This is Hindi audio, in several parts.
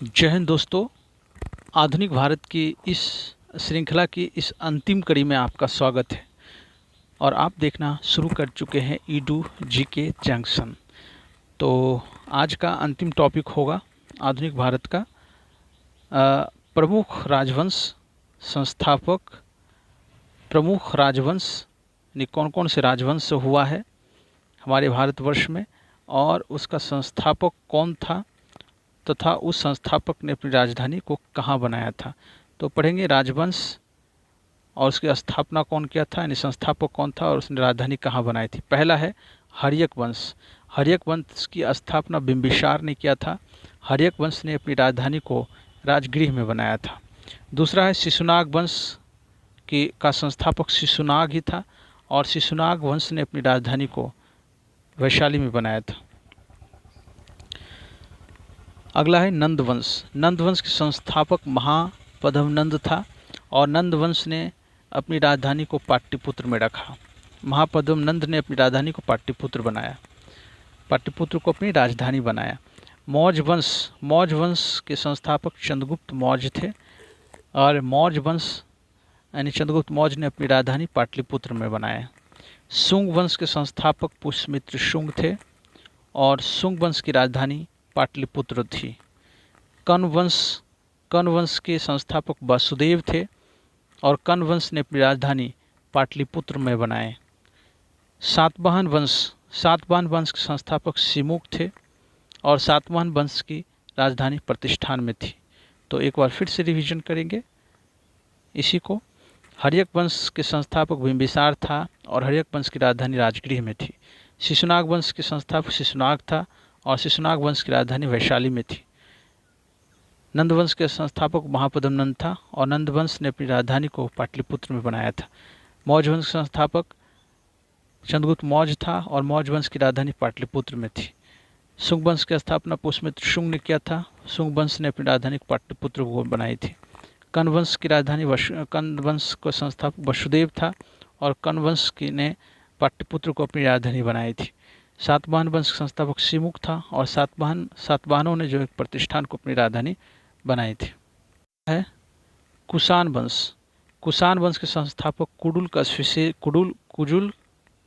जय हिंद दोस्तों। आधुनिक भारत की इस श्रृंखला की इस अंतिम कड़ी में आपका स्वागत है और आप देखना शुरू कर चुके हैं ईडू जीके जंक्शन। तो आज का अंतिम टॉपिक होगा आधुनिक भारत का प्रमुख राजवंश संस्थापक। प्रमुख राजवंश यानी कौन कौन से राजवंश हुआ है हमारे भारतवर्ष में और उसका संस्थापक कौन था तथा उस संस्थापक ने अपनी राजधानी को कहाँ बनाया था। तो पढ़ेंगे राजवंश और उसकी स्थापना कौन किया था, यानी संस्थापक कौन था और उसने राजधानी कहाँ बनाई थी। पहला है हर्यक वंश। हर्यक वंश की स्थापना बिंबिसार ने किया था। हर्यक वंश ने अपनी राजधानी को राजगृह में बनाया था। दूसरा है शिशुनाग वंश का संस्थापक शिशुनाग ही था और शिशुनाग वंश ने अपनी राजधानी को वैशाली में बनाया था। अगला है नंद वंश। नंद वंश के संस्थापक महापद्मनंद था और नंद वंश ने अपनी राजधानी को पाटलिपुत्र में रखा। महापद्मनंद ने अपनी राजधानी को पाटलिपुत्र बनाया, पाटलिपुत्र को अपनी राजधानी बनाया। मौर्य वंश। मौर्य वंश के संस्थापक चंद्रगुप्त मौर्य थे और मौर्य वंश यानी चंद्रगुप्त मौर्य ने अपनी राजधानी पाटलिपुत्र में बनाया। शुंग वंश के संस्थापक पुष्यमित्र शुंग थे और शुंग वंश की राजधानी पाटलिपुत्र थी। कर्ण वंश के संस्थापक वसुदेव थे और कर्ण वंश ने अपनी राजधानी पाटलिपुत्र में बनाए। सातवाहन वंश। सातवाहन वंश के संस्थापक सिमुक थे और सातवाहन वंश की राजधानी प्रतिष्ठान में थी। तो एक बार फिर से रिवीजन करेंगे इसी को। हर्यक वंश के संस्थापक बिंबिसार था और हर्यक वंश की राजधानी राजगृह में थी। शिशुनाग वंश के संस्थापक शिशुनाग था और शिशुनाग वंश की राजधानी वैशाली में थी। नंद वंश के संस्थापक महापद्मनंद था और नंद वंश ने अपनी राजधानी को पाटलिपुत्र में बनाया था। मौर्य वंश के संस्थापक चंद्रगुप्त मौर्य था और मौर्य वंश की राजधानी पाटलिपुत्र में थी। शुंग वंश की स्थापना पुष्यमित्र शुंग ने किया था। शुंग वंश ने अपनी राजधानी पाटलिपुत्र को बनाई थी। कर्ण वंश की राजधानी कर्ण वंश का संस्थापक वसुदेव था और कर्ण वंश की ने पाटलिपुत्र को अपनी राजधानी बनाई थी। सातवाहन वंश का संस्थापक सिमुक था और सातवाहनों ने जो एक प्रतिष्ठान को अपनी राजधानी बनाई थी। है कुषाण वंश। कुषाण वंश के संस्थापक कुजुल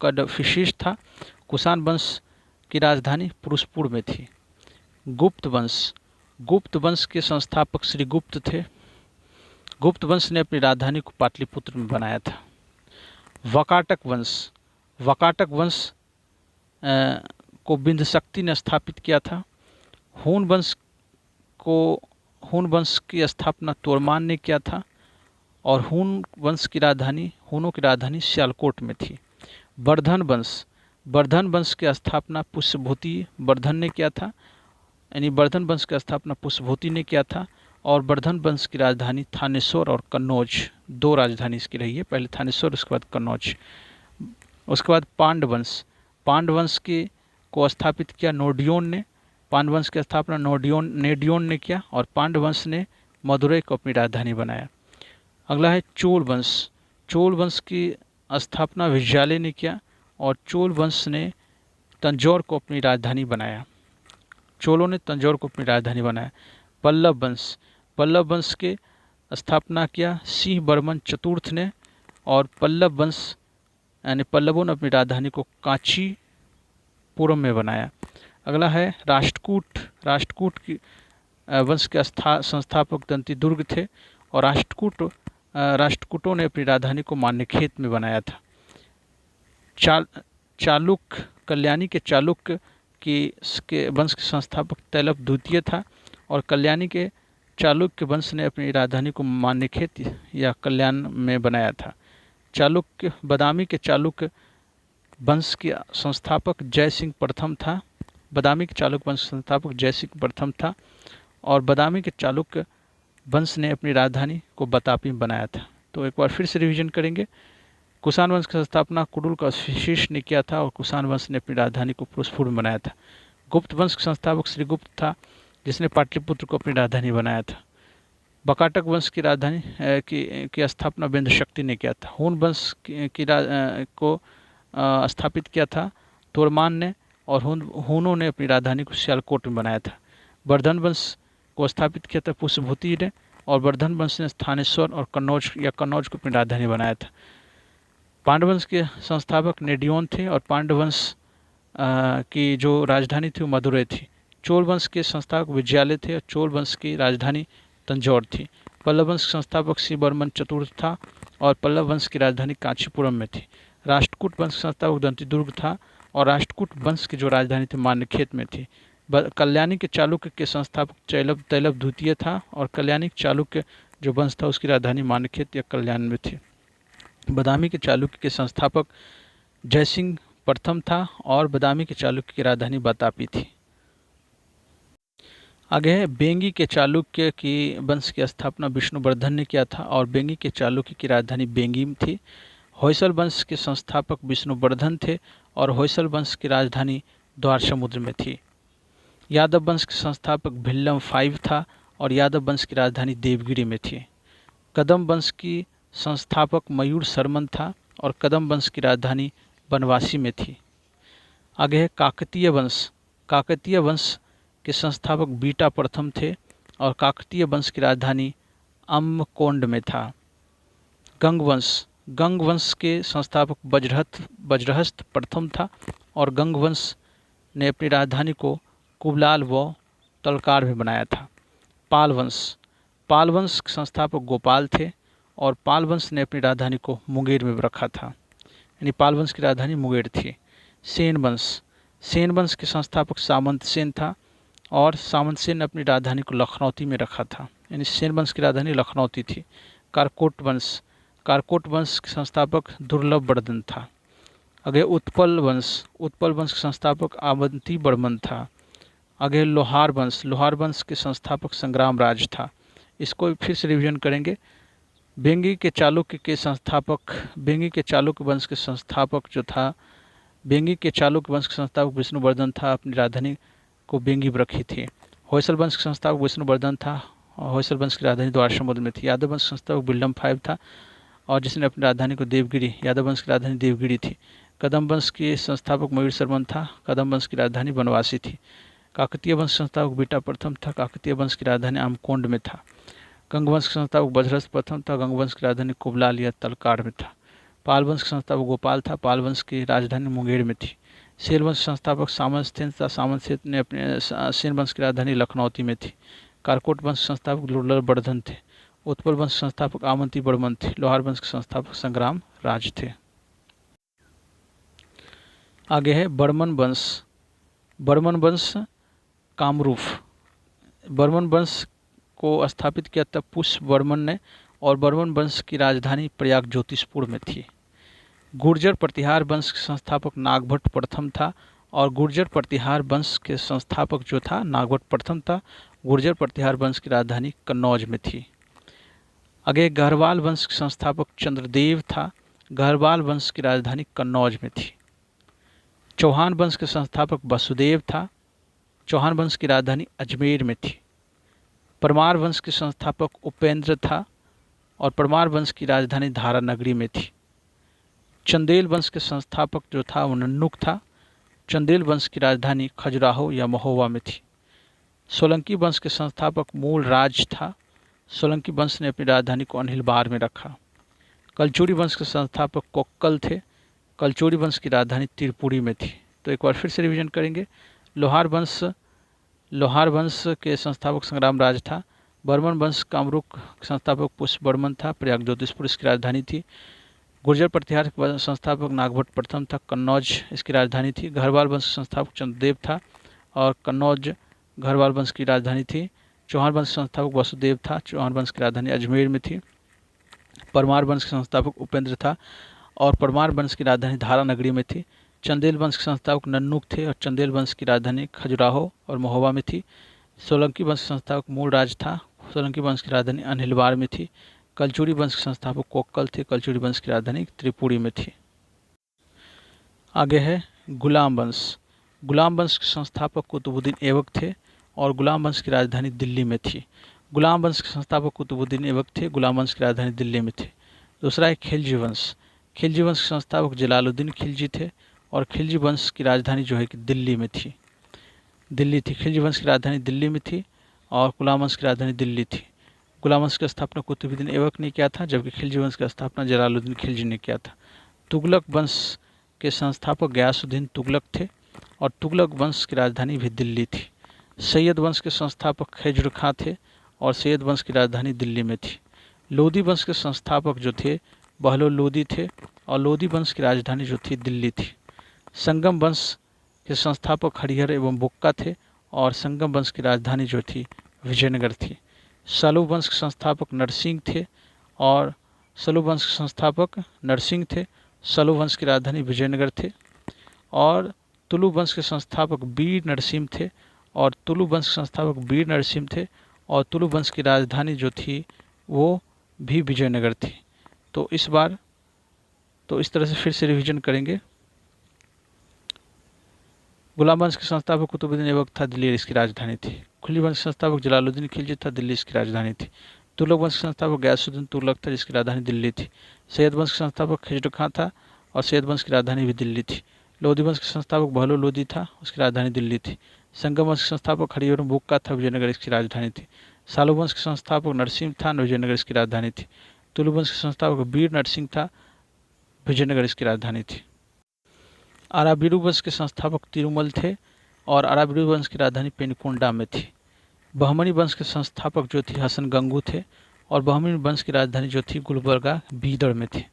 कदफिशिस था। कुषाण वंश की राजधानी पुरुषपुर में थी। गुप्त वंश। गुप्त वंश के संस्थापक श्रीगुप्त थे। गुप्त वंश ने अपनी राजधानी को पाटलिपुत्र में बनाया था। वकाटक वंश। वकाटक वंश को बिंदशक्ति ने स्थापित किया था। हून वंश की स्थापना तोरमान ने किया था और हूनों की राजधानी सियालकोट में थी। वर्धन वंश। वर्धन वंश की स्थापना पुष्यभूति वर्धन ने किया था, यानी वर्धन वंश की स्थापना पुष्यभूति ने किया था और वर्धन वंश की राजधानी थानेश्वर और कन्नौज, दो राजधानी इसकी रही है, पहले थानेश्वर उसके बाद कन्नौज। उसके बाद पांडवंश। पांडवंश को स्थापित किया नोडियोन ने। पांडवंश की स्थापना नेडियोन ने किया और पांडवंश ने मदुरै को अपनी राजधानी बनाया। अगला है चोल वंश। चोल वंश की स्थापना विजयालय ने किया और चोल वंश ने तंजौर को अपनी राजधानी बनाया। चोलों ने तंजौर को अपनी राजधानी बनाया। पल्लव वंश। पल्लव वंश के स्थापना किया सिंह बर्मन चतुर्थ ने और पल्लव वंश यानी पल्लवों ने अपनी राजधानी को कांचीपुरम में बनाया। अगला है राष्ट्रकूट। राष्ट्रकूट की वंश के संस्थापक दंतिदुर्ग थे और राष्ट्रकूटों ने अपनी राजधानी को मान्यखेत में बनाया था। चालुक्य। कल्याणी के चालुक्य के वंश के संस्थापक तैलप द्वितीय था और कल्याणी के चालुक्य वंश ने अपनी राजधानी को मान्यखेत या कल्याण में बनाया था। बादामी के चालुक्य वंश के संस्थापक जय सिंह प्रथम था। बादामी के चालुक्य वंश संस्थापक जय सिंह प्रथम था और बादामी के चालुक्य वंश ने अपनी राजधानी को बतापी में बनाया था। तो एक बार फिर से रिवीजन करेंगे। कुषाण वंश की स्थापना कुडुल कदफिशिस ने किया था और कुषाण वंश ने अपनी राजधानी को पुरुषपुर में बनाया था। गुप्त वंश के संस्थापक श्रीगुप्त था जिसने पाटलिपुत्र को अपनी राजधानी बनाया था। बकाटक वंश की राजधानी की स्थापना बिंदशक्ति ने किया था। हून वंश को स्थापित किया था तोरमान ने और हूनों ने अपनी राजधानी को सियालकोट में बनाया था। वर्धन वंश को स्थापित किया था पुष्यभूति ने, और वर्धन वंश ने स्थानेश्वर और कन्नौज को अपनी राजधानी बनाया था। पांडवंश के संस्थापक नेडियोन थे और पांडवंश की जो राजधानी थी वो मदुरै थी। चोल वंश के संस्थापक विजयालय थे और चोल वंश की राजधानी तंजौर थी। पल्लव वंश के संस्थापक शिववर्मन चतुर्थ था और पल्लव वंश की राजधानी कांचीपुरम में थी। राष्ट्रकूट वंश का संस्थापक दंतिदुर्ग था और राष्ट्रकूट वंश की जो राजधानी थी मान्यखेत में थी। कल्याणी के चालुक्य के संस्थापक तैलभ द्वितीय था और कल्याणी चालुक्य जो वंश था उसकी राजधानी मान्यखेत या कल्याण में थी। बदामी के चालुक्य के संस्थापक जयसिंह प्रथम था और बदामी के चालुक्य की राजधानी बतापी थी। आगे है बेंगी के चालुक्य की वंश की स्थापना विष्णुवर्धन ने किया था और बेंगी के चालुक्य की राजधानी बेंगी में थी। होयसल वंश के संस्थापक विष्णुवर्धन थे और होयसल वंश की राजधानी द्वार समुद्र में थी। यादव वंश के संस्थापक भिल्लम फाइव था और यादव वंश की राजधानी देवगिरी में थी। कदम वंश की संस्थापक मयूर शर्मन था और कदम वंश की राजधानी बनवासी में थी। आगे है काकतीय वंश। काकतीय वंश के संस्थापक बीटा प्रथम थे और काकतीय वंश की राजधानी अम्मकोंड में था। गंग वंश के संस्थापक वज्रहस्त प्रथम था और गंग वंश ने अपनी राजधानी को कुबलाल व तलकार में बनाया था। पाल वंश के संस्थापक गोपाल थे और पाल वंश ने अपनी राजधानी को मुंगेर में रखा था, यानी पाल वंश की राजधानी मुंगेर थी। सेन वंश के संस्थापक सामंत सेन था और सामंत सेन ने अपनी राजधानी को लखनौती में रखा था, यानी सेन वंश की राजधानी लखनौती थी। कारकोट वंश के संस्थापक दुर्लभ वर्धन था। आगे उत्पल वंश के संस्थापक आवंती वर्मन था। आगे लोहार वंश के संस्थापक संग्राम राज था। इसको फिर से रिवीजन करेंगे। बेंगी के चालुक्य वंश के संस्थापक विष्णुवर्धन था, अपनी राजधानी को बेंगी में रखी थी। होयसल वंश के संस्थापक विष्णुवर्धन था और होयसल वंश की राजधानी द्वार समुद्र में थी। यादव वंश के संस्थापक बिल्लम फाइव था और जिसने अपनी राजधानी को यादव वंश की राजधानी देवगिरी थी। कदम वंश के संस्थापक मयूर शर्मन था, कदम वंश की राजधानी बनवासी थी। काकतीय वंश संस्थापक बीटा प्रथम था, काकतीय वंश की राजधानी आमकोंड में था। गंग वंश के संस्थापक वज्रहस्त प्रथम था, गंग वंश की राजधानी कुबलाल या तलकार में था। पाल वंश के संस्थापक गोपाल था, पाल वंश की राजधानी मुंगेर में थी। सेन वंश संस्थापक सामंत सेन था, सामंत सेन ने अपने सेन वंश की राजधानी लखनौती में थी। कारकोट वंश संस्थापक दुर्लभ वर्धन थे। उत्पल वंश संस्थापक आवंती वर्मन थे। लोहार वंश के संस्थापक संग्राम राज थे। आगे है बर्मन वंश कामरूप। बर्मन वंश को स्थापित किया था पुष्यवर्मन ने और बर्मन वंश की राजधानी प्रयाग ज्योतिषपुर में थी। गुर्जर प्रतिहार वंश के संस्थापक नागभट्ट प्रथम था और गुर्जर प्रतिहार वंश के संस्थापक जो था नागभट्ट प्रथम था। गुर्जर प्रतिहार वंश की राजधानी कन्नौज में थी। आगे गहरवाल वंश के संस्थापक चंद्रदेव था, गहरवाल वंश की राजधानी कन्नौज में थी। चौहान वंश के संस्थापक वसुदेव था, चौहान वंश की राजधानी अजमेर में थी। परमार वंश के संस्थापक उपेंद्र था और परमार वंश की राजधानी धारा नगरी में थी। चंदेल वंश के संस्थापक जो था वो नन्नुक था, चंदेल वंश की राजधानी खजुराहो या महोबा में थी। सोलंकी वंश के संस्थापक मूल राज था, सोलंकी वंश ने अपनी राजधानी को अनिलबार में रखा। कलचुरी वंश के संस्थापक कोक्कल थे, कलचुरी वंश की राजधानी त्रिपुरी में थी। तो एक बार फिर से रिवीजन करेंगे। लोहार वंश के संस्थापक संग्राम राज था। बर्मन वंश कामरूप संस्थापक पुष्यवर्मन था, प्रयाग ज्योतिषपुर इसकी राजधानी थी। गुर्जर प्रतिहार संस्थापक नागभट्ट प्रथम था, कन्नौज इसकी राजधानी थी। गहरवाल वंश संस्थापक चंद्रदेव था और कन्नौज गहरवाल वंश की राजधानी थी। चौहान वंश संस्थापक वसुदेव था, चौहान वंश की राजधानी अजमेर में थी। परमार वंश के संस्थापक उपेंद्र था और परमार वंश की राजधानी धारा नगरी में थी। चंदेल वंश के संस्थापक नन्नुक थे और चंदेल वंश की राजधानी खजुराहो और महोबा में थी। सोलंकी वंश के संस्थापक मूल राज था, सोलंकी वंश की राजधानी अनिलबार में थी। कलचुरी वंश के संस्थापक कोक्कल थे, कलचुरी वंश की राजधानी त्रिपुरी में थी। आगे है गुलाम वंश के संस्थापक कुतुबुद्दीन ऐबक थे और गुलाम वंश की राजधानी दिल्ली में थी। गुलाम वंश के संस्थापक कुतुबुद्दीन ऐबक थे, गुलाम वंश की राजधानी दिल्ली में थी। दूसरा है खिलजी वंश के संस्थापक जलालुद्दीन खिलजी थे और खिलजी वंश की राजधानी जो है कि दिल्ली थी। खिलजी वंश की राजधानी दिल्ली में थी और गुलाम वंश की राजधानी दिल्ली थी। गुलाम वंश की स्थापना कुतुबुद्दीन ऐबक ने किया था, जबकि खिलजी वंश की स्थापना जलालुद्दीन खिलजी ने किया था। तुगलक वंश के संस्थापक गयासुद्दीन तुगलक थे और तुगलक वंश की राजधानी भी दिल्ली थी। सैयद वंश के संस्थापक खैजुर खां थे और सैयद वंश की राजधानी दिल्ली में थी। लोधी वंश के संस्थापक जो थे बहलोल लोधी थे और लोधी वंश की राजधानी जो थी दिल्ली थी। संगम वंश के संस्थापक हरिहर एवं बुक्का थे और संगम वंश की राजधानी जो थी विजयनगर थी। सलू वंश के संस्थापक नरसिंह थे और सलू वंश के संस्थापक नरसिंह थे। सलू वंश की राजधानी विजयनगर थे। और तुलु वंश के संस्थापक वीर नरसिंह थे और तुलु वंश के संस्थापक वीर नरसिंह थे और तुलु वंश की राजधानी जो थी वो भी विजयनगर थी। तो इस बार तो इस तरह से फिर से रिवीजन करेंगे। गुलाम वंश के संस्थापक कुतुबुद्दीन ऐबक था, दिल्ली इसकी राजधानी थी। खिलजी वंश के संस्थापक जलालुद्दीन खिलजी था, दिल्ली इसकी राजधानी थी। तुगलक वंश के संस्थापक गयासुद्दीन तुगलक था, जिसकी राजधानी दिल्ली थी। सैयद वंश के संस्थापक खिजर खां था और सैयद वंश की राजधानी भी दिल्ली थी। लोधी वंश के संस्थापक बहलोल लोधी था, उसकी राजधानी दिल्ली थी। संगम वंश के संस्थापक हरिहर बुक्का था, विजयनगर इसकी राजधानी थी। सालू वंश के संस्थापक नरसिंह था, विजयनगर इसकी राजधानी थी। तुलु वंश के संस्थापक वीर नरसिंह था, विजयनगर इसकी राजधानी थी। अराबिडु वंश के संस्थापक तिरुमल थे और अराबिडु वंश की राजधानी पेनकोंडा में थी। बहमनी वंश के संस्थापक जो थी हसन गंगू थे और बहमनी वंश की राजधानी जो थी गुलबर्गा बीदड़ में थी।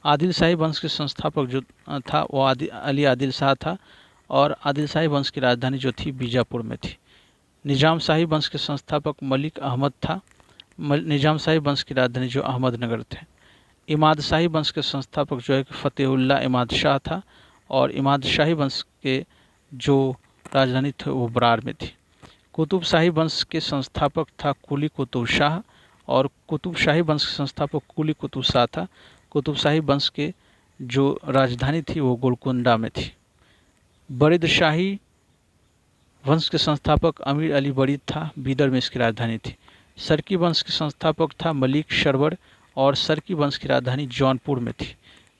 आदिल शाही वंश के संस्थापक जो था वो अली आदिल शाह था और आदिल शाही वंश की राजधानी जो थी बीजापुर में थी। निजाम शाही वंश के संस्थापक मलिक अहमद था। निजाम शाही वंश की राजधानी जो अहमदनगर थे। इमाद शाही वंश के संस्थापक जो है फतेहुल्ला इमाद शाह था और इमाद शाही वंश के जो राजधानी थे वो बरार में थी। कुतुब शाही वंश के संस्थापक था कुली कुतुब शाह और कुतुब शाही वंश के संस्थापक कुली कुतुब शाह था। कुतुब शाही वंश के जो राजधानी थी वो गोलकुंडा में थी। बरिद शाही वंश के संस्थापक अमीर अली बरिद था, बीदर में इसकी राजधानी थी। सरकी वंश के संस्थापक था मलिक शरवर और सरकी वंश की राजधानी जौनपुर में थी।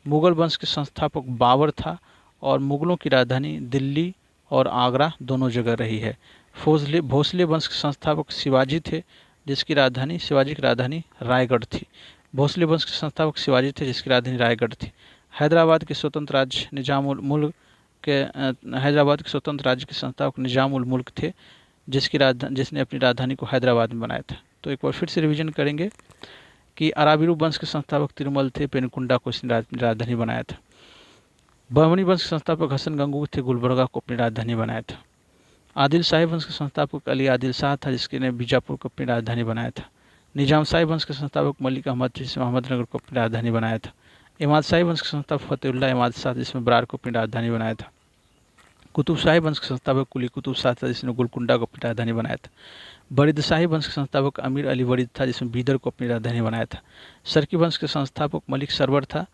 मुगल वंश के संस्थापक बाबर था और मुगलों की राजधानी दिल्ली और आगरा दोनों जगह रही है। भोसले वंश के संस्थापक शिवाजी थे, जिसकी राजधानी शिवाजी की राजधानी रायगढ़ थी। भोसले वंश के संस्थापक शिवाजी थे, जिसकी राजधानी रायगढ़ थी। हैदराबाद के स्वतंत्र राज्य हैदराबाद के स्वतंत्र राज्य के संस्थापक निजाम उल मुल्क थे, जिसने अपनी राजधानी को हैदराबाद में बनाया था। तो एक बार फिर से रिवीजन करेंगे कि अराबिडु वंश के संस्थापक तिरुमल थे, पेनकुंडा को इसने राजधानी बनाया था। बहमनी वंश के संस्थापक हसन गंगू थे, गुलबर्गा को अपनी राजधानी बनाया था। आदिल शाही वंश के संस्थापक अली आदिल शाह था, जिसके ने बीजापुर को अपनी राजधानी बनाया था। निजाम शाही वंश के संस्थापक मलिक अहमद, जिसने अहमदनगर को अपनी राजधानी बनाया था। इमाद शाही वंश के संस्थापक फतेहुल्ला इमाद शाह, जिसमें बरार को अपनी राजधानी बनाया था। कुतुब शाही वंश के संस्थापक कुली कुतुब शाह था, जिसने गोलकुंडा को अपनी राजधानी बनाया था। बरिद शाही वंश के संस्थापक अमीर अली बरिद था, जिसने बीदर को अपनी राजधानी बनाया था। सरकी वंश के संस्थापक मलिक सरवर था,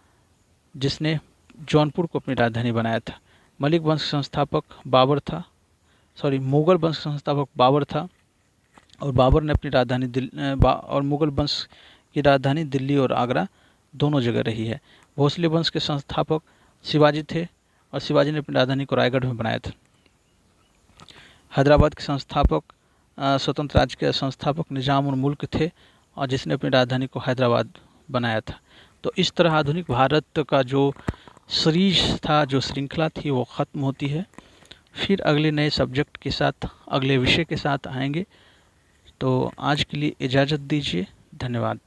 जिसने जौनपुर को अपनी राजधानी बनाया था। मलिक वंश के संस्थापक मुगल वंश के संस्थापक बाबर था और बाबर ने अपनी राजधानी और मुगल वंश की राजधानी दिल्ली और आगरा दोनों जगह रही है। भोसले वंश के संस्थापक शिवाजी थे और शिवाजी ने अपनी राजधानी को रायगढ़ में बनाया था। हैदराबाद के संस्थापक स्वतंत्र राज्य के संस्थापक निजाम उल मुल्क थे और जिसने अपनी राजधानी को हैदराबाद बनाया था। तो इस तरह आधुनिक भारत का जो सीरीज था, जो श्रृंखला थी, वो ख़त्म होती है। फिर अगले नए सब्जेक्ट के साथ, अगले विषय के साथ आएंगे। तो आज के लिए इजाज़त दीजिए। धन्यवाद।